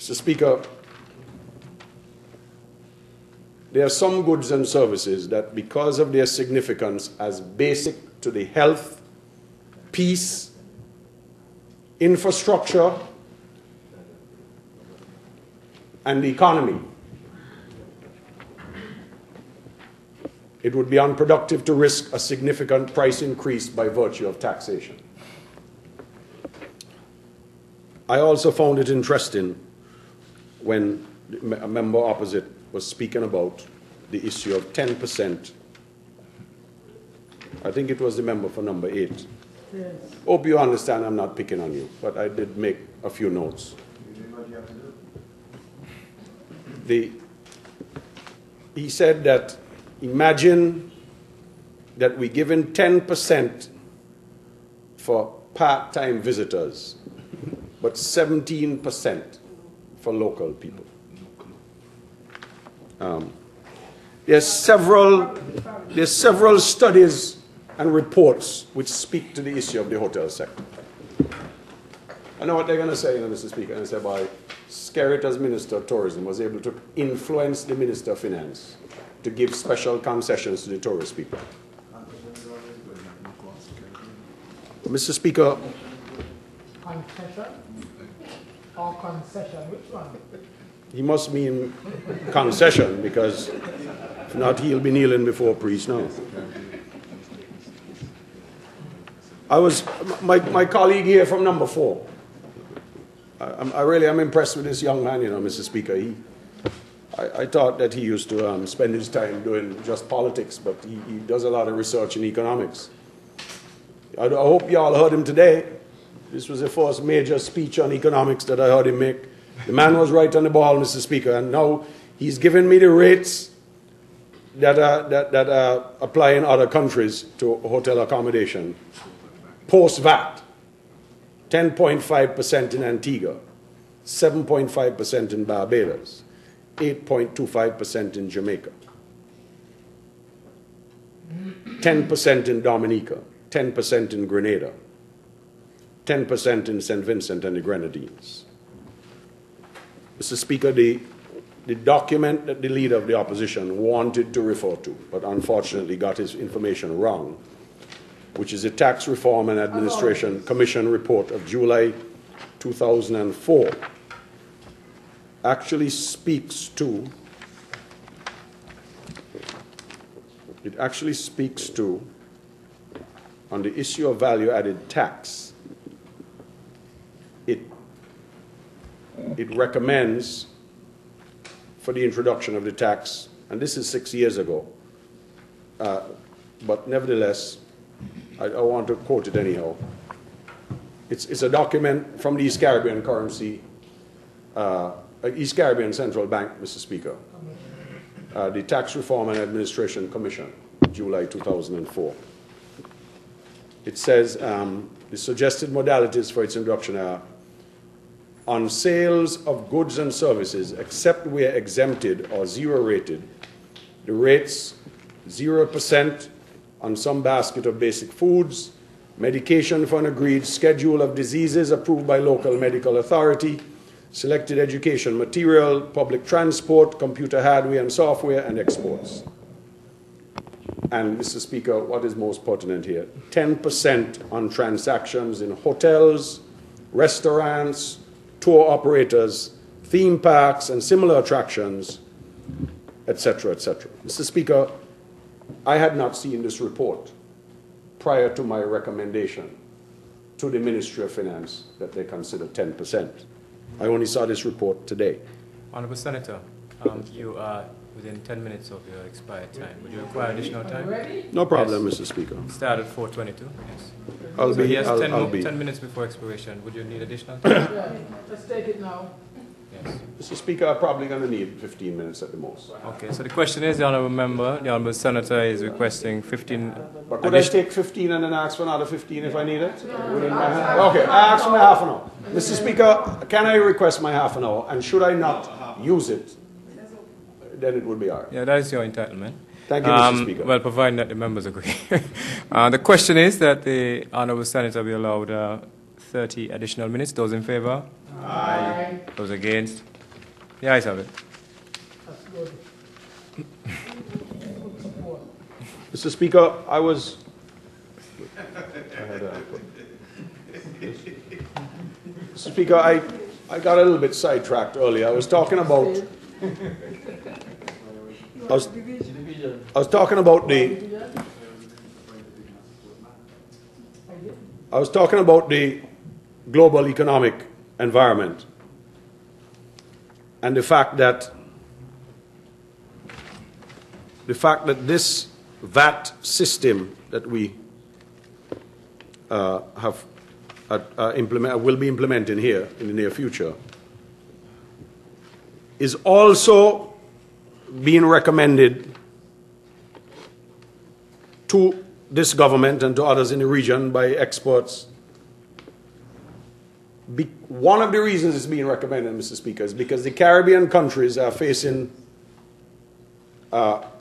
Mr. Speaker, there are some goods and services that, because of their significance as basic to the health, peace, infrastructure, and the economy, it would be unproductive to risk a significant price increase by virtue of taxation. I also found it interesting when a member opposite was speaking about the issue of 10%. I think it was the member for number 8. Yes. Hope you understand I'm not picking on you, but I did make a few notes. He said that imagine that we're given 10% for part-time visitors, but 17% for local people. There's several studies and reports which speak to the issue of the hotel sector. I know what they're going to say, Mr. Speaker. And they say, by Skerritt as Minister of Tourism was able to influence the Minister of Finance to give special concessions to the tourist people. Mr. Speaker. Concession or concession? Which one? He must mean concession, because if not, he'll be kneeling before a priest now. My colleague here from number 4. I really am impressed with this young man, Mr. Speaker. I thought that he used to spend his time doing just politics, but he does a lot of research in economics. I hope you all heard him today. This was the first major speech on economics that I heard him make. The man was right on the ball, Mr. Speaker, and now he's given me the rates that apply in other countries to hotel accommodation. Post-VAT, 10.5% in Antigua, 7.5% in Barbados, 8.25% in Jamaica, 10% in Dominica, 10% in Grenada, 10% in St. Vincent and the Grenadines. Mr. Speaker, the document that the leader of the opposition wanted to refer to, but unfortunately got his information wrong, which is the Tax Reform and Administration Commission report of July 2004, actually speaks to, on the issue of value-added tax, it recommends for the introduction of the tax, and this is 6 years ago, but nevertheless, I want to quote it anyhow. It's a document from the East Caribbean Currency, East Caribbean Central Bank, Mr. Speaker, the Tax Reform and Administration Commission, July 2004. It says the suggested modalities for its introduction are on sales of goods and services, except where exempted or zero rated, the rates 0% on some basket of basic foods, medication for an agreed schedule of diseases approved by local medical authority, selected education material, public transport, computer hardware and software, and exports. And, Mr. Speaker, what is most pertinent here, 10% on transactions in hotels, restaurants, tour operators, theme parks, and similar attractions, etc., etc. Mr. Speaker, I had not seen this report prior to my recommendation to the Ministry of Finance that they consider 10%. I only saw this report today. Honourable Senator, you are within 10 minutes of your expired time. Would you require additional time? No problem, yes. Mr. Speaker. Start at 4:22. Yes. I'll be 10 minutes before expiration. Would you need additional time? Yeah, let's take it now. Yes. Mr. Speaker, I'm probably going to need 15 minutes at the most. Okay, so the question is, the Honourable Member, the Honourable Senator is requesting 15... But could I take 15 and then ask for another 15 if I need it? Okay, I ask for my half an hour. Mr. Speaker, can I request my half an hour? And should I not use it, then it would be all right. Yeah, that is your entitlement. Thank you, Mr. Speaker. Well, providing that the members agree. The question is that the Honourable Senator be allowed 30 additional minutes. Those in favour? Aye. Those against? The ayes have it. That's good. Good support. Mr. Speaker, Mr. Speaker, I got a little bit sidetracked earlier. I was talking about the global economic environment and the fact that this VAT system that we will be implementing here in the near future is also being recommended to this government and to others in the region by experts. One of the reasons it's being recommended, Mr. Speaker, is because the Caribbean countries are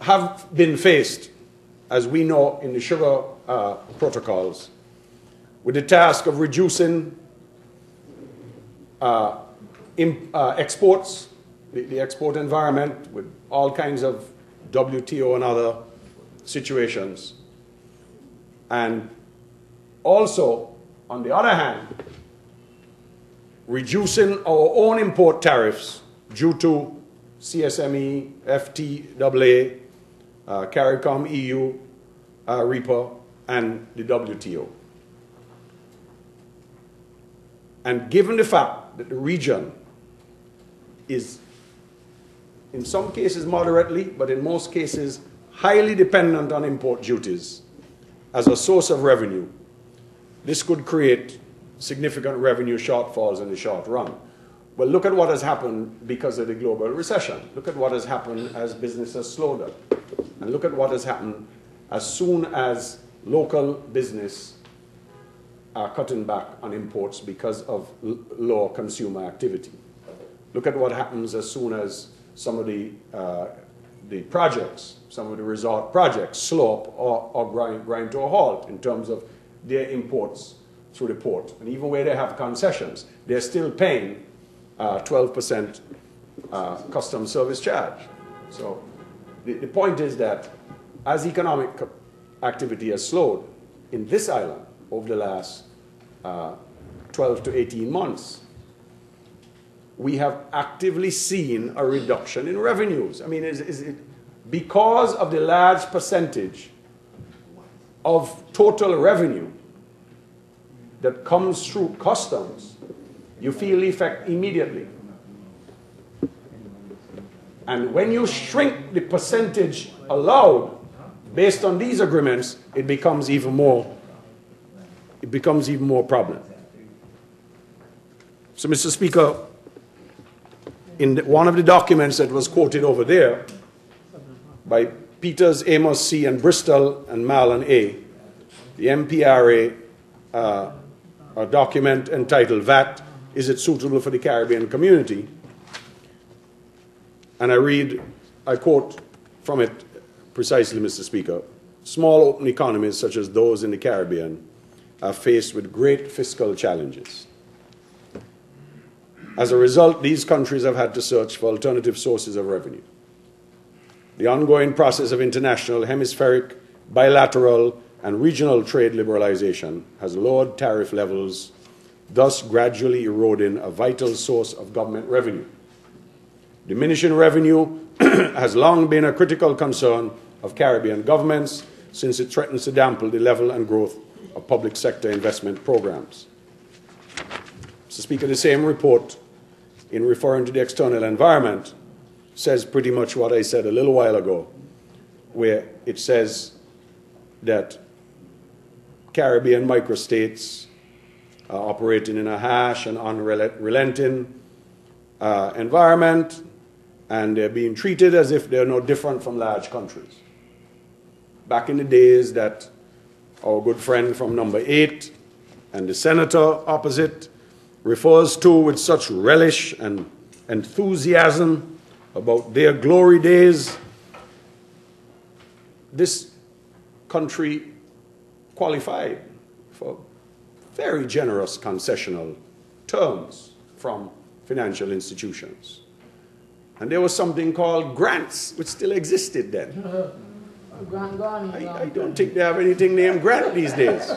have been faced, as we know in the sugar protocols, with the task of reducing exports, the export environment with all kinds of WTO and other situations. And also, on the other hand, reducing our own import tariffs due to CSME, FTAA, CARICOM, EU, REPA, and the WTO. And given the fact that the region is, in some cases moderately, but in most cases highly dependent on import duties as a source of revenue, this could create significant revenue shortfalls in the short run. Well, look at what has happened because of the global recession. Look at what has happened as business has slowed up. And look at what has happened as soon as local business are cutting back on imports because of lower consumer activity. Look at what happens as soon as some of the projects, some of the resort projects slow up or grind to a halt in terms of their imports through the port. And even where they have concessions, they're still paying 12% customs service charge. So the point is that as economic activity has slowed in this island over the last 12 to 18 months, we have actively seen a reduction in revenues. I mean, is it because of the large percentage of total revenue that comes through customs, you feel the effect immediately. And when you shrink the percentage allowed based on these agreements, it becomes even more problem. So, Mr. Speaker, in one of the documents that was quoted over there by Peters, Amos C., and Bristol and Marlon A., the MPRA, a document entitled VAT, Is It Suitable for the Caribbean Community? And I quote from it precisely, Mr. Speaker, small open economies such as those in the Caribbean are faced with great fiscal challenges. As a result, these countries have had to search for alternative sources of revenue. The ongoing process of international, hemispheric, bilateral, and regional trade liberalization has lowered tariff levels, thus gradually eroding a vital source of government revenue. Diminishing revenue has long been a critical concern of Caribbean governments since it threatens to dampen the level and growth of public sector investment programs. Mr. Speaker, the same report, in referring to the external environment, says pretty much what I said a little while ago, where it says that Caribbean microstates are operating in a harsh and unrelenting environment, and they're being treated as if they're no different from large countries. Back in the days that our good friend from number 8 and the senator opposite refers to with such relish and enthusiasm about their glory days, this country qualified for very generous concessional terms from financial institutions. And there was something called grants, which still existed then. Grant gone. I don't think they have anything named grant these days.